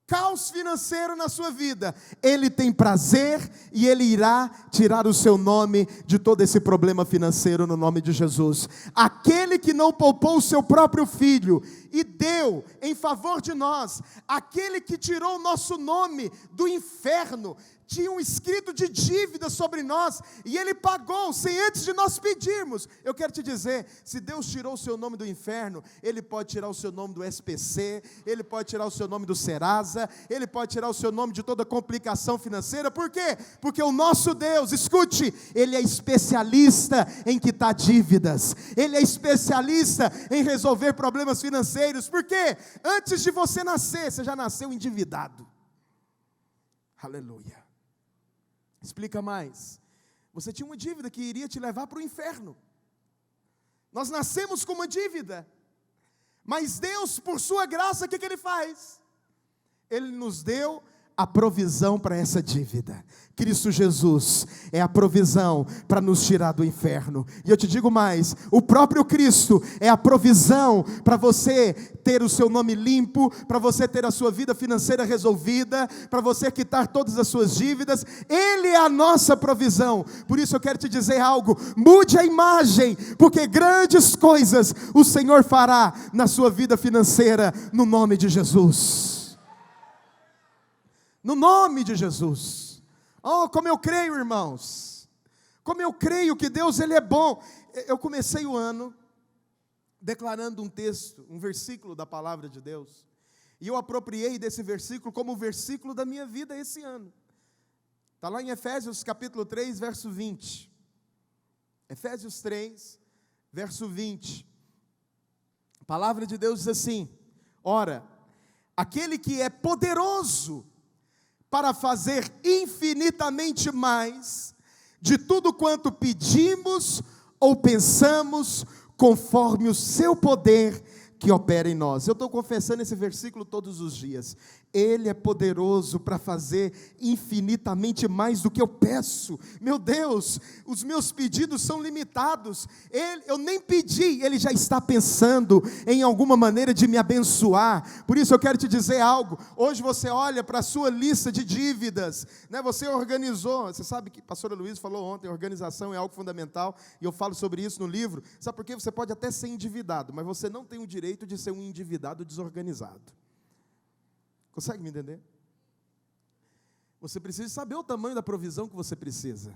caos financeiro na sua vida, Ele tem prazer e Ele irá tirar o seu nome de todo esse problema financeiro no nome de Jesus. Aquele que não poupou o seu próprio filho e deu em favor de nós, aquele que tirou o nosso nome do inferno, tinha um escrito de dívida sobre nós, e Ele pagou, sem antes de nós pedirmos. Eu quero te dizer, se Deus tirou o seu nome do inferno, Ele pode tirar o seu nome do SPC, Ele pode tirar o seu nome do Serasa, Ele pode tirar o seu nome de toda complicação financeira. Por quê? Porque o nosso Deus, escute, Ele é especialista em quitar dívidas, Ele é especialista em resolver problemas financeiros. Por quê? Antes de você nascer, você já nasceu endividado. Aleluia. Explica mais. Você tinha uma dívida que iria te levar para o inferno. Nós nascemos com uma dívida, mas Deus, por sua graça, o que Ele faz? Ele nos deu a provisão para essa dívida. Cristo Jesus é a provisão para nos tirar do inferno. E eu te digo mais, o próprio Cristo é a provisão para você ter o seu nome limpo, para você ter a sua vida financeira resolvida, para você quitar todas as suas dívidas. Ele é a nossa provisão. Por isso eu quero te dizer algo: mude a imagem, porque grandes coisas o Senhor fará na sua vida financeira, no nome de Jesus. No nome de Jesus. Oh, como eu creio, irmãos. Como eu creio que Deus, Ele é bom. Eu comecei o ano declarando um texto, um versículo da palavra de Deus. E eu apropriei desse versículo como o versículo da minha vida esse ano. Está lá em Efésios capítulo 3, verso 20. Efésios 3, verso 20. A palavra de Deus diz assim: ora, aquele que é poderoso para fazer infinitamente mais de tudo quanto pedimos ou pensamos, conforme o seu poder que opera em nós. Eu estou confessando esse versículo todos os dias. Ele é poderoso para fazer infinitamente mais do que eu peço. Meu Deus, os meus pedidos são limitados. Eu nem pedi, Ele já está pensando em alguma maneira de me abençoar. Por isso eu quero te dizer algo. Hoje você olha para a sua lista de dívidas, né? Você organizou. Você sabe que a pastora Luiz falou ontem, organização é algo fundamental, e eu falo sobre isso no livro. Sabe por quê? Você pode até ser endividado, mas você não tem o direito de ser um endividado desorganizado. Consegue me entender? Você precisa saber o tamanho da provisão que você precisa,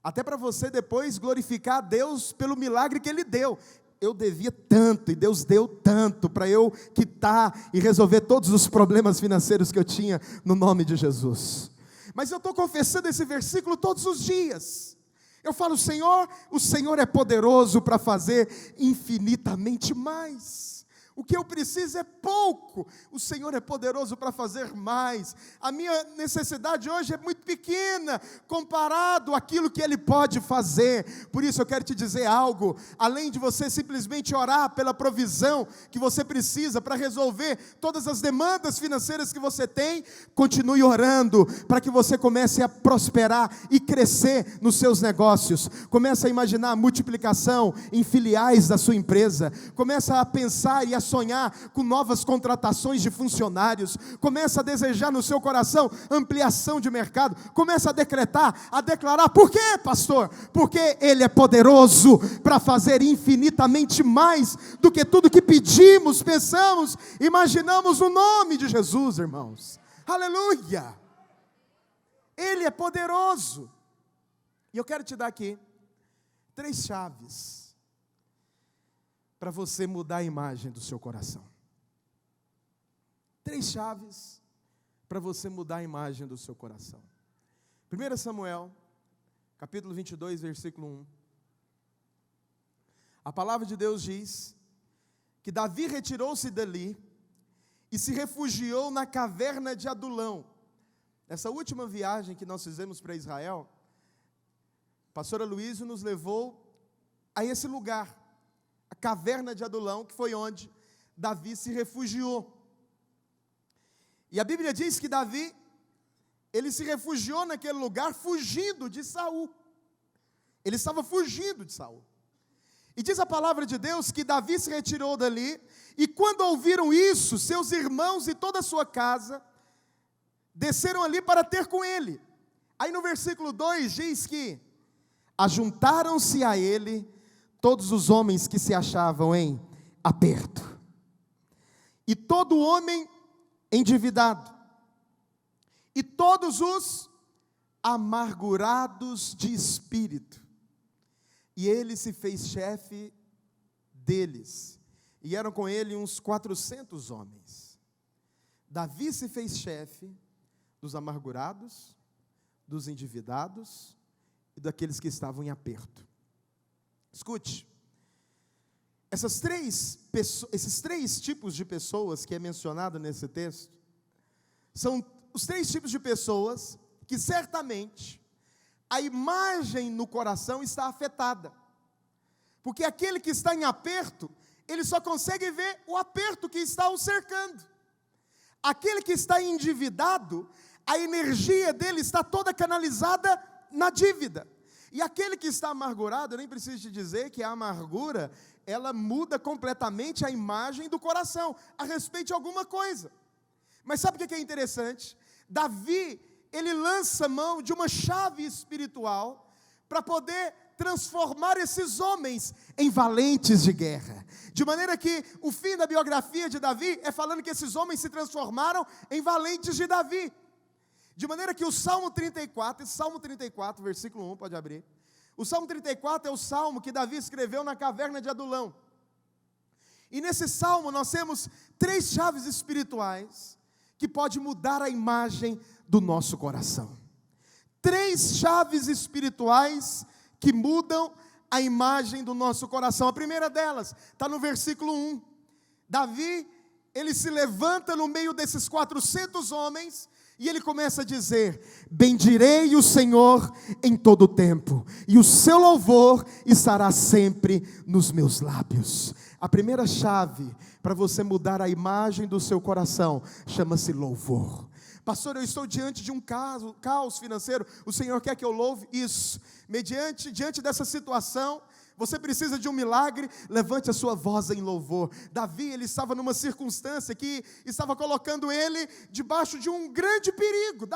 até para você depois glorificar a Deus pelo milagre que Ele deu. Eu devia tanto, e Deus deu tanto para eu quitar e resolver todos os problemas financeiros que eu tinha, no nome de Jesus. Mas eu estou confessando esse versículo todos os dias. Eu falo: Senhor, o Senhor é poderoso para fazer infinitamente mais. O que eu preciso é pouco, o Senhor é poderoso para fazer mais. A minha necessidade hoje é muito pequena, comparado àquilo que Ele pode fazer. Por isso eu quero te dizer algo: além de você simplesmente orar pela provisão que você precisa para resolver todas as demandas financeiras que você tem, continue orando para que você comece a prosperar e crescer nos seus negócios. Comece a imaginar a multiplicação em filiais da sua empresa. Comece a pensar e a sonhar com novas contratações de funcionários. Começa a desejar no seu coração ampliação de mercado. Começa a decretar, a declarar. Por quê, pastor? Porque Ele é poderoso para fazer infinitamente mais do que tudo que pedimos, pensamos, imaginamos, no nome de Jesus, irmãos. Aleluia! Ele é poderoso. E eu quero te dar aqui 3 chaves para você mudar a imagem do seu coração. 3 chaves para você mudar a imagem do seu coração. 1 Samuel, capítulo 22, versículo 1. A palavra de Deus diz que Davi retirou-se dali e se refugiou na caverna de Adulão. Nessa última viagem que nós fizemos para Israel, a pastora Luísa nos levou a esse lugar, a caverna de Adulão, que foi onde Davi se refugiou. E a Bíblia diz que Davi, ele se refugiou naquele lugar fugindo de Saul. Ele estava fugindo de Saul. E diz a palavra de Deus que Davi se retirou dali, e quando ouviram isso, seus irmãos e toda a sua casa desceram ali para ter com ele. Aí no versículo 2 diz que ajuntaram-se a ele todos os homens que se achavam em aperto, e todo homem endividado, e todos os amargurados de espírito. E ele se fez chefe deles, e eram com ele uns 400 homens. Davi se fez chefe dos amargurados, dos endividados e daqueles que estavam em aperto. Escute, esses três tipos de pessoas que é mencionado nesse texto, são os três tipos de pessoas que certamente a imagem no coração está afetada, porque aquele que está em aperto, ele só consegue ver o aperto que está o cercando. Aquele que está endividado, a energia dele está toda canalizada na dívida. E aquele que está amargurado, eu nem preciso te dizer que a amargura, ela muda completamente a imagem do coração, a respeito de alguma coisa. Mas sabe o que é interessante? Davi, ele lança mão de uma chave espiritual para poder transformar esses homens em valentes de guerra. De maneira que o fim da biografia de Davi é falando que esses homens se transformaram em valentes de Davi. De maneira que o Salmo 34, versículo 1, pode abrir. O Salmo 34 é o salmo que Davi escreveu na caverna de Adulão. E nesse salmo nós temos três chaves espirituais que podem mudar a imagem do nosso coração. Três chaves espirituais que mudam a imagem do nosso coração. A primeira delas está no versículo 1. Davi, ele se levanta no meio desses 400 homens e ele começa a dizer: bendirei o Senhor em todo o tempo, e o seu louvor estará sempre nos meus lábios. A primeira chave para você mudar a imagem do seu coração chama-se louvor. Pastor, eu estou diante de um caos financeiro, o Senhor quer que eu louve? Isso. Diante dessa situação, você precisa de um milagre, levante a sua voz em louvor. Davi, ele estava numa circunstância que estava colocando ele debaixo de um grande perigo.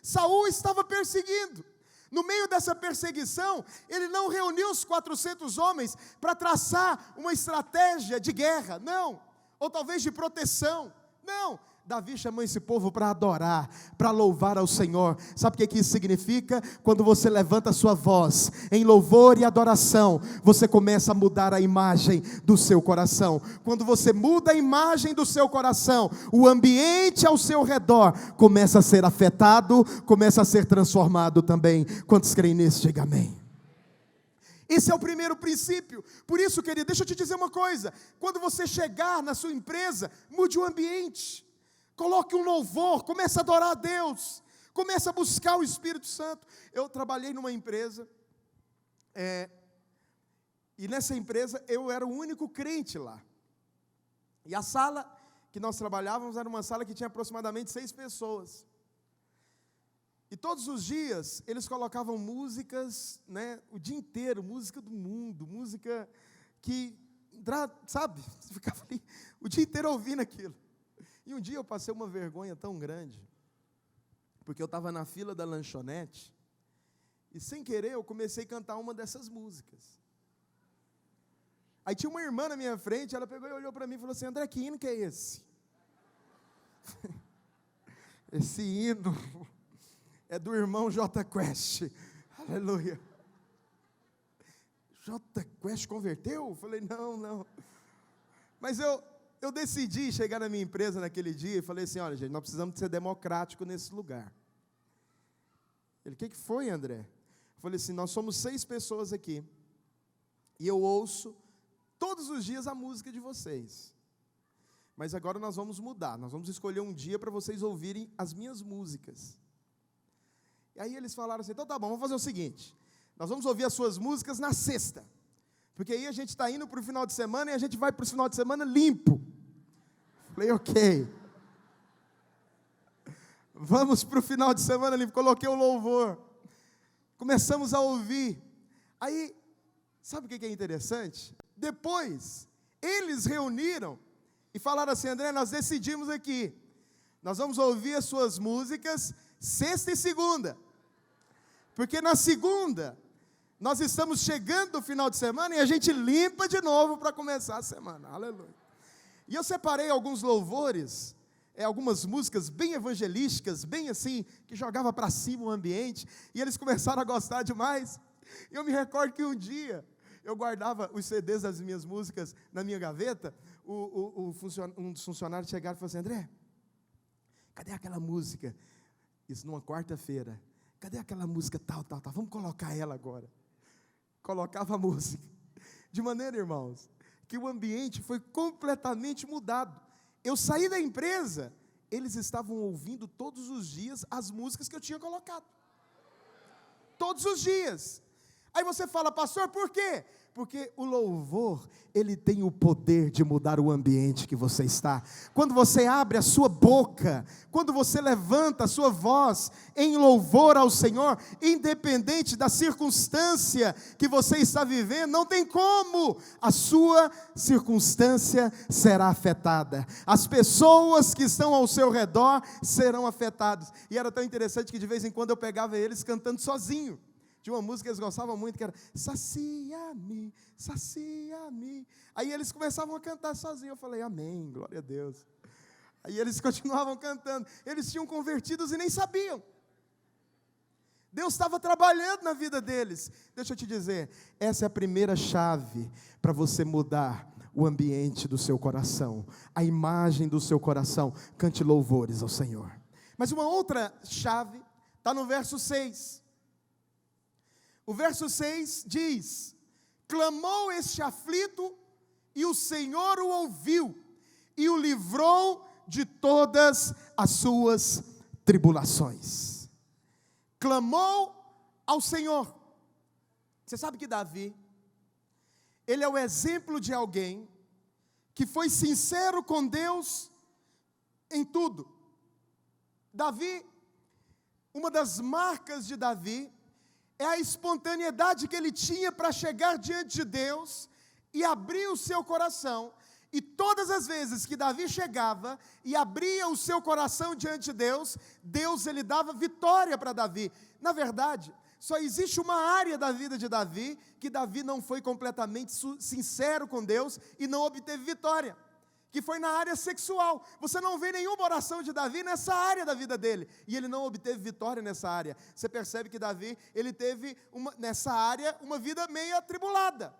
Saul estava perseguindo. No meio dessa perseguição, ele não reuniu os 400 homens para traçar uma estratégia de guerra, não, ou talvez de proteção, não. Davi chamou esse povo para adorar, para louvar ao Senhor. Sabe o que isso significa? Quando você levanta a sua voz em louvor e adoração, você começa a mudar a imagem do seu coração. Quando você muda a imagem do seu coração, o ambiente ao seu redor começa a ser afetado, começa a ser transformado também. Quantos creem nisso? Diga amém. Esse é o primeiro princípio. Por isso, querido, deixa eu te dizer uma coisa. Quando você chegar na sua empresa, mude o ambiente. Coloque um louvor, comece a adorar a Deus, comece a buscar o Espírito Santo. Eu trabalhei numa empresa, e nessa empresa eu era o único crente lá. E a sala que nós trabalhávamos era uma sala que tinha aproximadamente 6 pessoas. E todos os dias eles colocavam músicas, o dia inteiro, música do mundo, música que, sabe, você ficava ali o dia inteiro ouvindo aquilo. E um dia eu passei uma vergonha tão grande, porque eu estava na fila da lanchonete, e sem querer eu comecei a cantar uma dessas músicas. Aí tinha uma irmã na minha frente, ela pegou e olhou para mim e falou assim: André, que hino que é esse? Esse hino é do irmão J Quest, aleluia. J Quest converteu? Eu falei, não. Mas eu decidi chegar na minha empresa naquele dia e falei assim: olha, gente, nós precisamos ser democrático nesse lugar. Ele: o que foi, André? Eu falei assim: nós somos 6 pessoas aqui, e eu ouço todos os dias a música de vocês, mas agora nós vamos mudar, nós vamos escolher um dia para vocês ouvirem as minhas músicas. E aí eles falaram assim: então tá bom, vamos fazer o seguinte, nós vamos ouvir as suas músicas na sexta, porque aí a gente está indo para o final de semana e a gente vai para o final de semana limpo. Falei, ok. Vamos para o final de semana limpo. Coloquei o louvor. Começamos a ouvir. Aí, sabe o que é interessante? Depois, eles reuniram e falaram assim: André, nós decidimos aqui, nós vamos ouvir as suas músicas sexta e segunda, porque na segunda nós estamos chegando no final de semana e a gente limpa de novo para começar a semana. Aleluia. E eu separei alguns louvores algumas músicas bem evangelísticas, bem assim, que jogava para cima o ambiente, e eles começaram a gostar demais. E eu me recordo que um dia, eu guardava os CDs das minhas músicas na minha gaveta, um dos funcionários chegaram e falou assim: André, cadê aquela música? Isso numa quarta-feira. Cadê aquela música tal? Vamos colocar ela agora. Colocava a música. De maneira, irmãos, que o ambiente foi completamente mudado. Eu saí da empresa, eles estavam ouvindo todos os dias as músicas que eu tinha colocado. Todos os dias. Aí você fala: pastor, por quê? Porque o louvor, ele tem o poder de mudar o ambiente que você está. Quando você abre a sua boca, quando você levanta a sua voz em louvor ao Senhor, independente da circunstância que você está vivendo, não tem como, a sua circunstância será afetada. As pessoas que estão ao seu redor serão afetadas. E era tão interessante que de vez em quando eu pegava eles cantando sozinho. Tinha uma música que eles gostavam muito, que era sacia-me, sacia-me. Aí eles começavam a cantar sozinhos. Eu falei: amém, glória a Deus. Aí eles continuavam cantando. Eles tinham convertidos e nem sabiam. Deus estava trabalhando na vida deles. Deixa eu te dizer, essa é a primeira chave para você mudar o ambiente do seu coração, a imagem do seu coração. Cante louvores ao Senhor. Mas uma outra chave está no verso 6. O verso 6 diz: clamou este aflito, e o Senhor o ouviu, e o livrou de todas as suas tribulações. Clamou ao Senhor. Você sabe que Davi, ele é o exemplo de alguém que foi sincero com Deus em tudo. Davi, uma das marcas de Davi, é a espontaneidade que ele tinha para chegar diante de Deus e abrir o seu coração. E todas as vezes que Davi chegava e abria o seu coração diante de Deus, Deus ele dava vitória para Davi. Na verdade, só existe uma área da vida de Davi que Davi não foi completamente sincero com Deus e não obteve vitória, que foi na área sexual. Você não vê nenhuma oração de Davi nessa área da vida dele, e ele não obteve vitória nessa área. Você percebe que Davi, ele teve nessa área uma vida meio atribulada.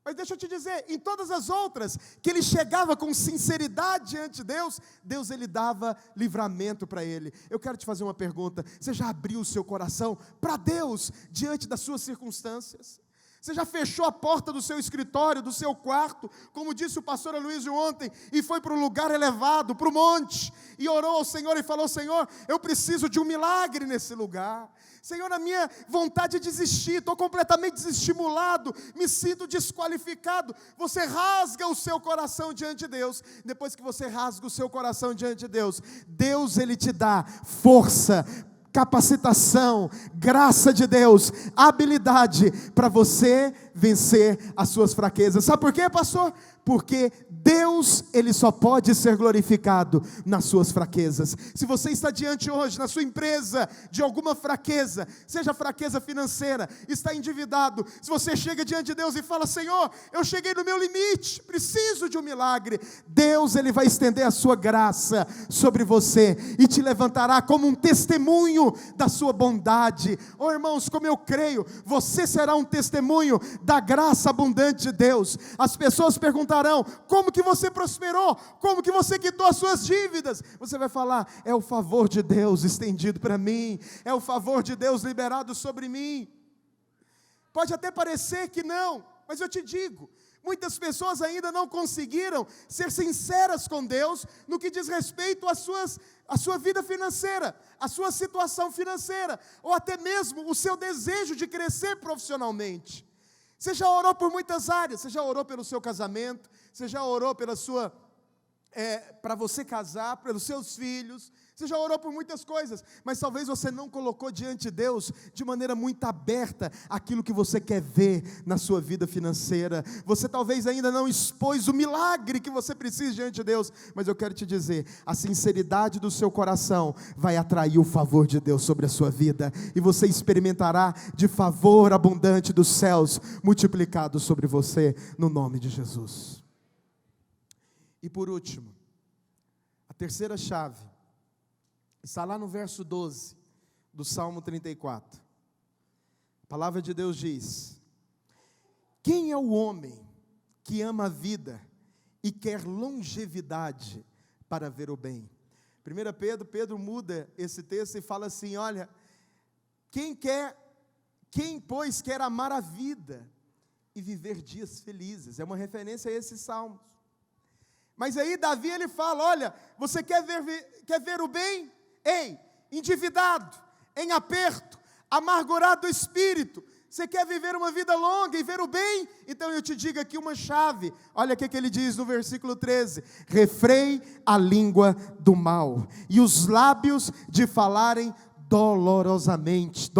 Mas deixa eu te dizer, em todas as outras, que ele chegava com sinceridade diante de Deus, Deus ele dava livramento para ele. Eu quero te fazer uma pergunta: você já abriu o seu coração para Deus diante das suas circunstâncias? Você já fechou a porta do seu escritório, do seu quarto, como disse o pastor Aloysio ontem, e foi para um lugar elevado, para o monte, e orou ao Senhor e falou: Senhor, eu preciso de um milagre nesse lugar. Senhor, a minha vontade de desistir, estou completamente desestimulado, me sinto desqualificado. Você rasga o seu coração diante de Deus. Depois que você rasga o seu coração diante de Deus, Deus ele te dá força, capacitação, graça de Deus, habilidade para você vencer as suas fraquezas. Sabe por quê, pastor? Porque Deus, ele só pode ser glorificado nas suas fraquezas. Se você está diante hoje, na sua empresa, de alguma fraqueza, seja fraqueza financeira, está endividado, se você chega diante de Deus e fala: Senhor, eu cheguei no meu limite, preciso de um milagre, Deus, ele vai estender a sua graça sobre você, e te levantará como um testemunho da sua bondade. Oh irmãos, como eu creio, você será um testemunho da graça abundante de Deus. As pessoas perguntarão: como que você prosperou? Como que você quitou as suas dívidas? Você vai falar: é o favor de Deus estendido para mim, é o favor de Deus liberado sobre mim. Pode até parecer que não, mas eu te digo, muitas pessoas ainda não conseguiram ser sinceras com Deus no que diz respeito à sua vida financeira, à sua situação financeira, ou até mesmo o seu desejo de crescer profissionalmente. Você já orou por muitas áreas, você já orou pelo seu casamento, você já orou para você casar, pelos seus filhos, você já orou por muitas coisas, mas talvez você não colocou diante de Deus, de maneira muito aberta, aquilo que você quer ver na sua vida financeira. Você talvez ainda não expôs o milagre que você precisa diante de Deus, mas eu quero te dizer, a sinceridade do seu coração vai atrair o favor de Deus sobre a sua vida, e você experimentará de favor abundante dos céus, multiplicado sobre você, no nome de Jesus. E por último, A terceira chave está lá no verso 12 do Salmo 34. A palavra de Deus diz: quem é o homem que ama a vida e quer longevidade para ver o bem? 1 Pedro muda esse texto e fala assim: olha, quem pois quer amar a vida e viver dias felizes? É uma referência a esses salmos. Mas aí Davi ele fala: olha, você quer ver o bem? Ei, endividado, em aperto, amargurado do espírito, você quer viver uma vida longa e ver o bem? Então eu te digo aqui uma chave. Olha o que ele diz no versículo 13: refrei a língua do mal e os lábios de falarem dolosamente.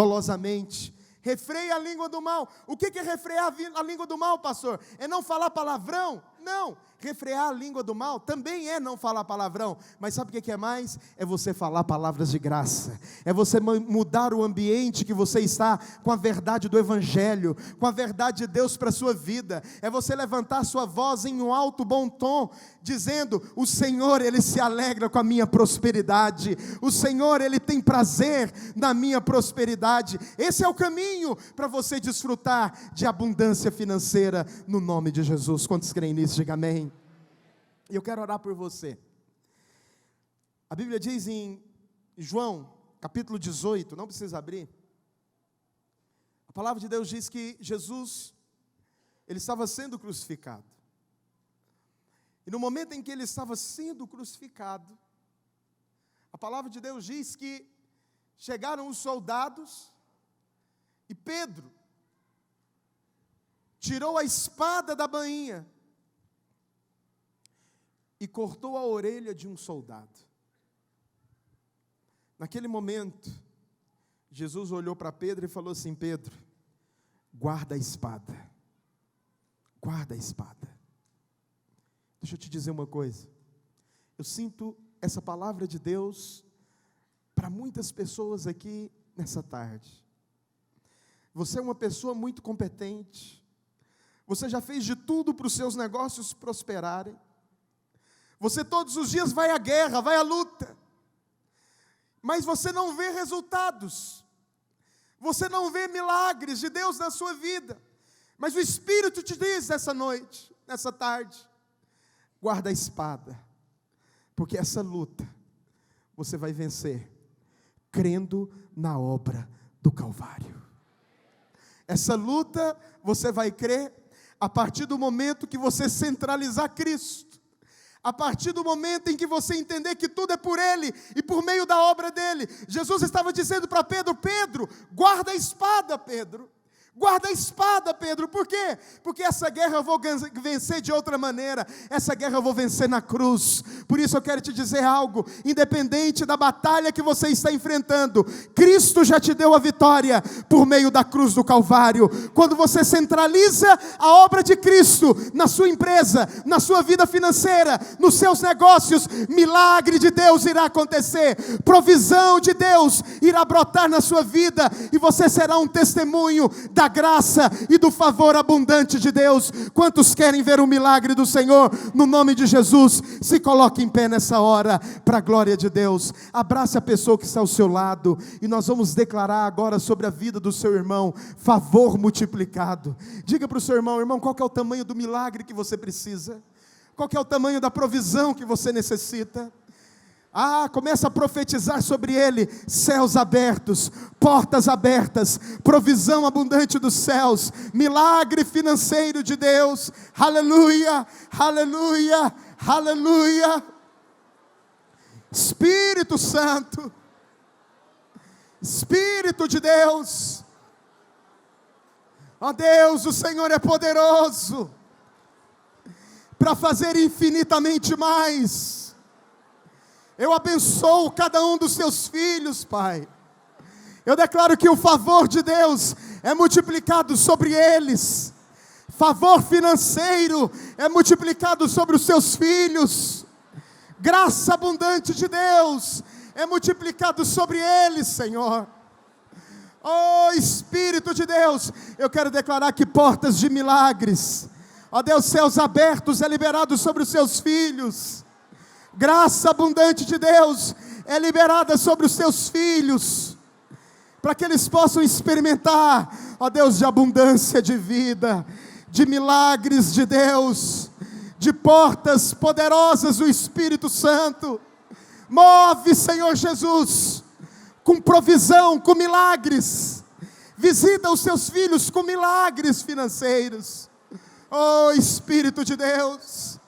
Refreia a língua do mal. O que é refrear a língua do mal, pastor? É não falar palavrão? Não. Refrear a língua do mal também é não falar palavrão. Mas sabe o que é mais? É você falar palavras de graça. É você mudar o ambiente que você está com a verdade do Evangelho, com a verdade de Deus para a sua vida. É você levantar a sua voz em um alto bom tom, dizendo: o Senhor, Ele se alegra com a minha prosperidade. O Senhor, Ele tem prazer na minha prosperidade. Esse é o caminho para você desfrutar de abundância financeira no nome de Jesus. Quantos creem nisso? Diga amém. E eu quero orar por você. A Bíblia diz em João, capítulo 18, não precisa abrir. A palavra de Deus diz que Jesus, Ele estava sendo crucificado. E no momento em que Ele estava sendo crucificado, a palavra de Deus diz que chegaram os soldados e Pedro tirou a espada da bainha e cortou a orelha de um soldado. Naquele momento, Jesus olhou para Pedro e falou assim: Pedro, guarda a espada. Guarda a espada. Deixa eu te dizer uma coisa. Eu sinto essa palavra de Deus para muitas pessoas aqui nessa tarde. Você é uma pessoa muito competente. Você já fez de tudo para os seus negócios prosperarem. Você todos os dias vai à guerra, vai à luta, mas você não vê resultados, você não vê milagres de Deus na sua vida. Mas o Espírito te diz essa noite, nessa tarde: guarda a espada, porque essa luta você vai vencer crendo na obra do Calvário. Essa luta você vai crer a partir do momento que você centralizar Cristo. A partir do momento em que você entender que tudo é por Ele e por meio da obra dEle. Jesus estava dizendo para Pedro: Pedro, guarda a espada, Pedro. Guarda a espada, Pedro. Por quê? Porque essa guerra eu vou vencer de outra maneira. Essa guerra eu vou vencer na cruz. Por isso eu quero te dizer algo: independente da batalha que você está enfrentando, Cristo já te deu a vitória por meio da cruz do Calvário. Quando você centraliza a obra de Cristo na sua empresa, na sua vida financeira, nos seus negócios, milagre de Deus irá acontecer, provisão de Deus irá brotar na sua vida, e você será um testemunho da graça e do favor abundante de Deus. Quantos querem ver o milagre do Senhor? No nome de Jesus, se coloque em pé nessa hora, para a glória de Deus. Abrace a pessoa que está ao seu lado, e nós vamos declarar agora sobre a vida do seu irmão, favor multiplicado. Diga para o seu irmão: irmão, qual que é o tamanho do milagre que você precisa? Qual que é o tamanho da provisão que você necessita? Começa a profetizar sobre ele: céus abertos, portas abertas, provisão abundante dos céus, milagre financeiro de Deus. Aleluia, aleluia, aleluia. Espírito Santo, Espírito de Deus, ó Deus, o Senhor é poderoso para fazer infinitamente mais. Eu abençoo cada um dos seus filhos, Pai. Eu declaro que o favor de Deus é multiplicado sobre eles. Favor financeiro é multiplicado sobre os seus filhos. Graça abundante de Deus é multiplicado sobre eles, Senhor. Oh, Espírito de Deus, eu quero declarar que portas de milagres, ó Deus, céus abertos é liberado sobre os seus filhos. Graça abundante de Deus é liberada sobre os teus filhos, para que eles possam experimentar, ó Deus, de abundância de vida, de milagres de Deus, de portas poderosas do Espírito Santo. Move, Senhor Jesus, com provisão, com milagres. Visita os teus filhos com milagres financeiros. Oh Espírito de Deus,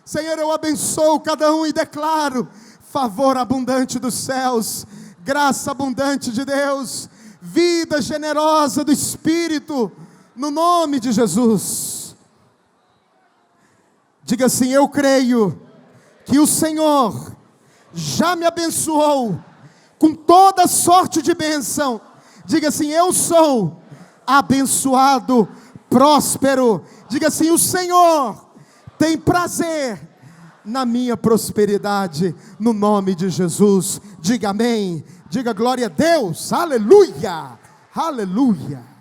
Senhor, eu abençoo cada um e declaro favor abundante dos céus, graça abundante de Deus, vida generosa do Espírito, no nome de Jesus. Diga assim: eu creio que o Senhor já me abençoou com toda sorte de bênção. Diga assim: eu sou abençoado, próspero. Diga assim: o Senhor tem prazer na minha prosperidade, no nome de Jesus. Diga amém, diga glória a Deus, aleluia, aleluia.